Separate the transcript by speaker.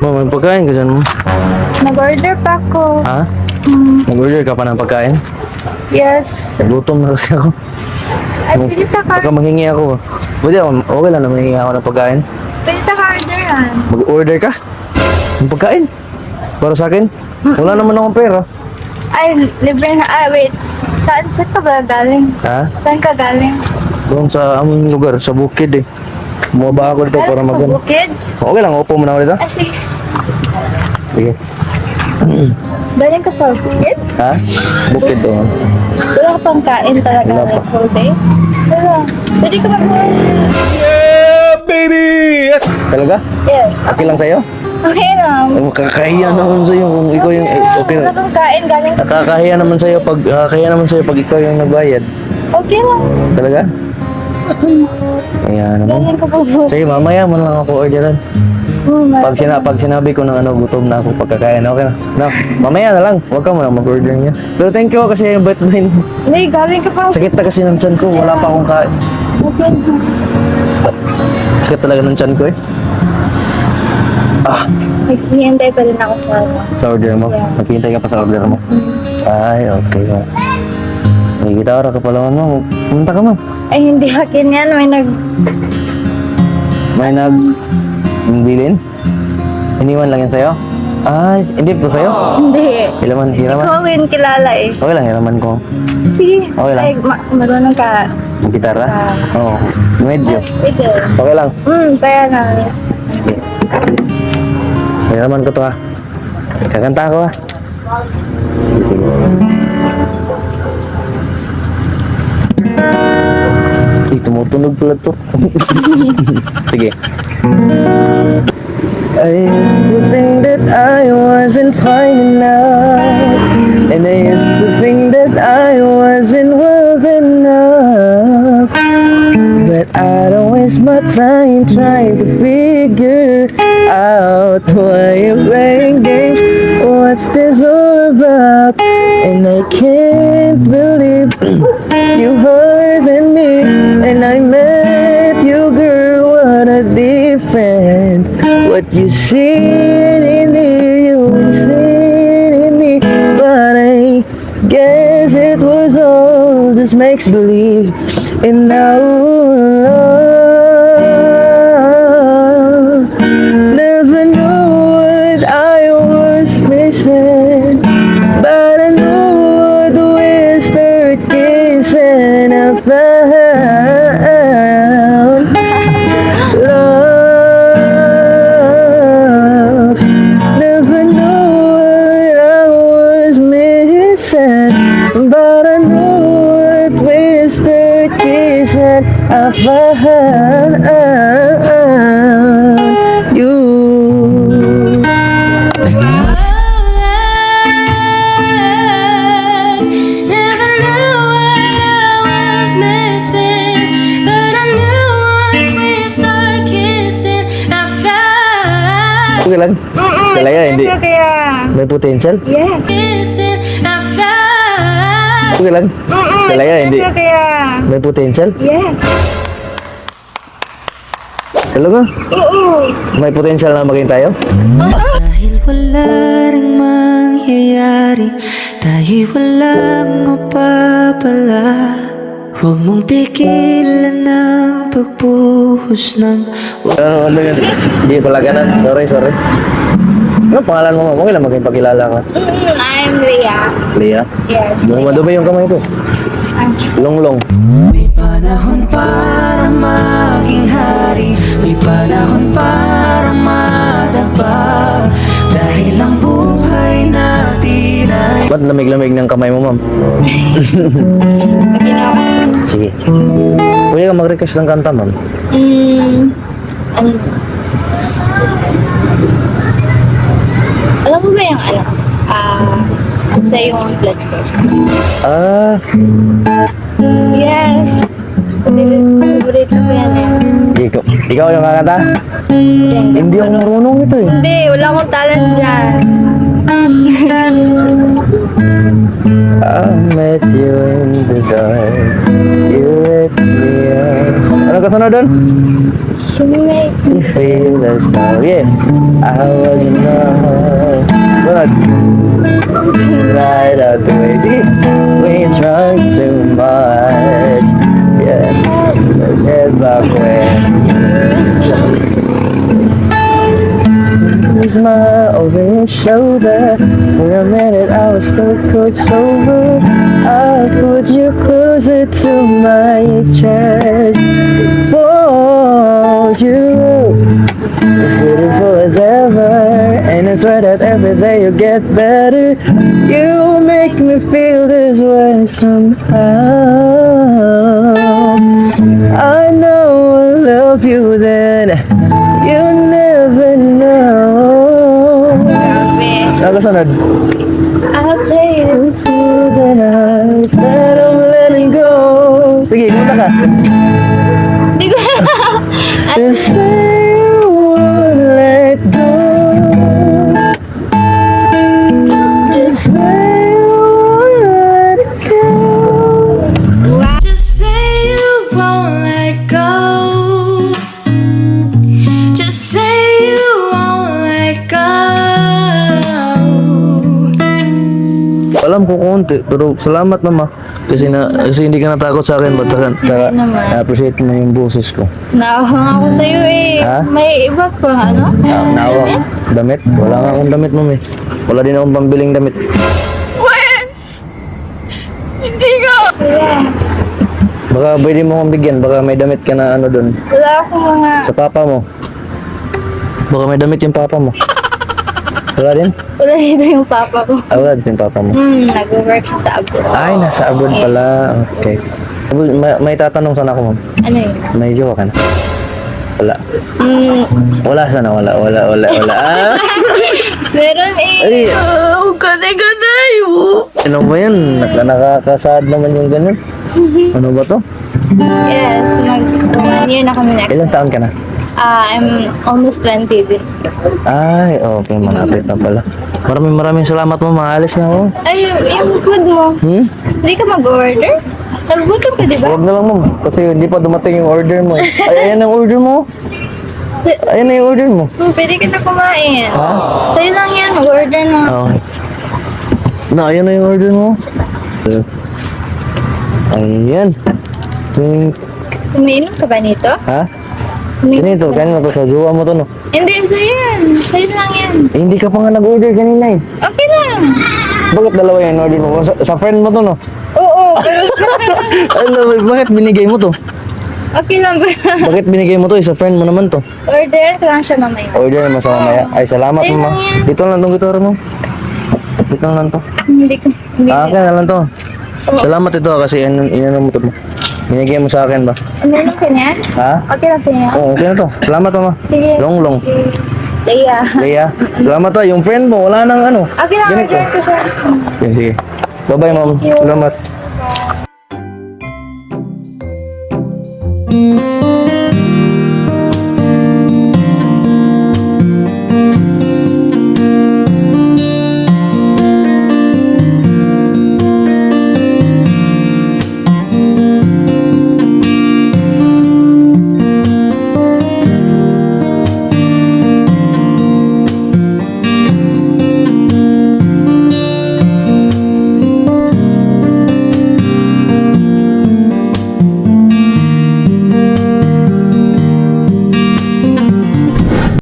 Speaker 1: May pagkain ka dyan mo?
Speaker 2: Nag-order pa ako.
Speaker 1: Ha?
Speaker 2: Hmm,
Speaker 1: Nag-order ka pa ng pagkain?
Speaker 2: yes.
Speaker 1: Gutom na kasi ako.
Speaker 2: Ay, pwede ta ka.
Speaker 1: Baka manghingi ako. Pwede ako, okay lang na manghingi ako ng pagkain.
Speaker 2: Pwede ta ka orderan.
Speaker 1: Mag-order ka? Ng pagkain? Para sa akin? Wala naman akong pera.
Speaker 2: Ay, libre na. Ah, wait. Saan ka ba galing?
Speaker 1: Ha?
Speaker 2: Saan ka galing?
Speaker 1: Doon sa aming lugar, sa bukid eh. Bumaba ako dito para
Speaker 2: Galing
Speaker 1: mag-
Speaker 2: sa bukid?
Speaker 1: Okay lang, upo muna ako dito.
Speaker 2: Ah, sige.
Speaker 1: Sige.
Speaker 2: Galing ka sa bukid?
Speaker 1: Ha? Bukid doon.
Speaker 2: Wala ka pang kain talaga
Speaker 1: Wala pa.
Speaker 2: like whole day? Wala. Pwede ka mag-order.
Speaker 1: Talaga?
Speaker 2: Yes.
Speaker 1: Okay lang sa'yo?
Speaker 2: Okay lang.
Speaker 1: Ay, makakahiya naman sa'yo kung ikaw yung... Okay,
Speaker 2: Wala pang kain. Galing ka.
Speaker 1: nakakahiya naman sa'yo pag... kaya naman sa'yo pag ikaw yung nagbayad.
Speaker 2: Okay lang.
Speaker 1: Talaga? Ayan naman.
Speaker 2: Galing ka pa bukid.
Speaker 1: Sige, mamaya mo lang ako orderan. Pag sinabi ko ng ano, gutom na ako pagkakain, okay na. No, mamaya na lang. Huwag ka muna mag-order niya. Pero thank you kasi yung birthday.
Speaker 2: Hindi, galing ka pa.
Speaker 1: Sakit na kasi ng tiyan ko. Wala pa akong kain.
Speaker 2: Okay lang.
Speaker 1: Sakit talaga ng tiyan ko eh. Ah,
Speaker 2: Naghihintay pa rin ako sa ano.
Speaker 1: sa order mo?
Speaker 2: Yeah.
Speaker 1: Naghihintay ka pa sa order mo? Ay, okay. May gitara ka pala mo. Pumunta ka mo.
Speaker 2: Ay, hindi akin yan.
Speaker 1: May bilin? Iniwan lang yan sa'yo? Ay, hindi po sa'yo?
Speaker 2: Hindi.
Speaker 1: Hilaman.
Speaker 2: Ikaw yun kilala eh.
Speaker 1: Okay lang, hilaman ko.
Speaker 2: Sige.
Speaker 1: Okay lang.
Speaker 2: Ay, marunong ka.
Speaker 1: Ang gitara? Oo. Medyo.
Speaker 2: Sige.
Speaker 1: Okay lang.
Speaker 2: Kaya na.
Speaker 1: Sige. Hilaman ko to ha. Kakanta ako ha. Sige, sige. Ih, tumutunog pala to. Sige. I used to think that I wasn't fine enough, and I used to think that I wasn't worth enough. But I don't waste my time trying to figure out why you're playing games. What's this all about? And I can't believe you hurting me, and I met you, girl. What a difference. What you seen in me, you ain't seen in me. But I guess it was all just makes believe. And now love never knew what I was missing, but I knew what we start kissing. I found love. Never knew what I was missing, but I knew what we start kissing. I found you.
Speaker 3: Never knew what I was missing, but I knew once we start kissing, I found
Speaker 1: Okay lang. Talaga, hindi.
Speaker 2: Kaya.
Speaker 1: May potential?
Speaker 2: Yeah.
Speaker 3: kissing, I found.
Speaker 1: Okay lang. Talaga, hindi.
Speaker 2: Kaya.
Speaker 1: May potential?
Speaker 2: Yeah.
Speaker 1: Talaga?
Speaker 2: Oo.
Speaker 1: May potential na maging tayo?
Speaker 4: Dahil wala ring mangyayari, dahil walang mapapala, huwag mong pigilan ang pagbuhos ng
Speaker 1: Ano yun? Hindi pala ganun. Sorry. Ano pangalan mo? Okay lang maging pakilala ka.
Speaker 2: I'm Rhea.
Speaker 1: Leah?
Speaker 2: Yes.
Speaker 1: Dumadumi yung kamay ko. Longlong.
Speaker 4: May panahon para maging hari, may panahon para madapa, dahil ang buhay natin ay
Speaker 1: Ba't lamig-lamig ng kamay mo, ma'am?
Speaker 2: Ginawa.
Speaker 1: Sige. Pwede ka mag-request ng kanta, ma'am.
Speaker 2: Ano? Alam mo ba yung ano? Sa yung blood pressure?
Speaker 1: Ah,
Speaker 2: Yes. Favorite ko yan eh.
Speaker 1: ikaw yung kakanta? Hindi ako marunong ito eh.
Speaker 2: Hindi, wala akong talent dyan.
Speaker 1: I met you in the dark. You let me out. Ano kasunod doon?
Speaker 2: Sumimay.
Speaker 1: me feel as though, yeah, I was enough. But right out the way, gee, we drunk too much. Yeah, forget back when. Smile over your shoulder. For a minute I was so cold sober. I put you closer to my chest. For you, as beautiful as ever. And I swear that every day you get better. You make me feel this way somehow. I know I love you then. You never know.
Speaker 2: Grabe.
Speaker 1: Nakasunod.
Speaker 2: I'll say it.
Speaker 1: To the nights that I'm letting go. Sige, muna ka.
Speaker 2: Hindi ko
Speaker 1: To say you won't let go. To say you won't let go.
Speaker 3: Just say you won't let go. Just say you won't let go.
Speaker 1: Alam ko konti, pero salamat mama. Kasi hindi ka natakot sa akin, ba't
Speaker 2: naman.
Speaker 1: na-appreciate mo yung boses ko.
Speaker 2: Naahang ako sa'yo eh.
Speaker 1: Ha?
Speaker 2: May iba pang ano?
Speaker 1: Nawa. Damit? Wala nga akong damit, mami. Wala din akong pambiling damit.
Speaker 2: Wala.
Speaker 1: Baka pwede mo akong bigyan, baka may damit ka na ano dun.
Speaker 2: Wala akong mga...
Speaker 1: Sa papa mo. Baka may damit yung papa mo. Wala din?
Speaker 2: Wala dito yung papa ko.
Speaker 1: Wala din yung papa mo.
Speaker 2: Nag-work siya sa abroad.
Speaker 1: Ay, nasa abroad pala. Okay. May tatanong sana ako, ma'am.
Speaker 2: Ano yun?
Speaker 1: May jowa ka na? Wala. Wala sana, wala. Ah!
Speaker 2: Meron eh.
Speaker 1: Ay! Ganay! Ano ba yan? Nakakasaad naman yung ganun. Ano ba to?
Speaker 2: Yes, mag-1 year na kami next.
Speaker 1: Ilang taon ka na?
Speaker 2: I'm almost 20 this.
Speaker 1: Ay, okay. Malapit na pala. Maraming salamat mo. Maalis na ako.
Speaker 2: Ay, yung food mo. Hindi ka mag-order? Nagutom ka, di ba?
Speaker 1: Huwag na lang, ma'am. Kasi hindi pa dumating yung order mo. Ay, ayan ang order mo. Ayan na yung order mo.
Speaker 2: Pwede ka na kumain.
Speaker 1: Ha?
Speaker 2: Sa'yo lang yan, mag-order na.
Speaker 1: Okay. Na, ayan na yung order mo. Ayan.
Speaker 2: Umiinom ka ba nito?
Speaker 1: Ha?
Speaker 2: Umiinom
Speaker 1: Kanino to? Sa jowa mo to, no?
Speaker 2: Hindi, sa'yo yan. Sa'yo lang yan.
Speaker 1: Eh, hindi ka pa nga nag-order kanina eh.
Speaker 2: Okay lang.
Speaker 1: Bakit dalawa yung order mo? Sa friend mo to, no?
Speaker 2: Oo, pero...
Speaker 1: Ano, bakit binigay mo to?
Speaker 2: okay lang ba?
Speaker 1: Bakit binigay mo to? Sa friend mo naman to.
Speaker 2: Order ko lang siya mamaya.
Speaker 1: Order mo sa mamaya. Ay, salamat
Speaker 2: Ayun
Speaker 1: mo.
Speaker 2: lang yan.
Speaker 1: Dito lang tong gitara mo. Dito lang to.
Speaker 2: Hindi ko... Hindi
Speaker 1: Akin na lang to. Salamat ito kasi inano mo to. Binigay mo sa akin ba?
Speaker 2: Umiinom ka niya?
Speaker 1: Ha?
Speaker 2: Okay lang sa'yo.
Speaker 1: Oo, okay na to. Salamat mama.
Speaker 2: Sige.
Speaker 1: Long.
Speaker 2: Leia.
Speaker 1: Leia, salamat to. Yung friend mo, wala nang ano.
Speaker 2: Okay lang,
Speaker 1: Ganito.
Speaker 2: order ko siya.
Speaker 1: Sige. Bye-bye, ma'am.
Speaker 2: Thank you.
Speaker 1: Salamat.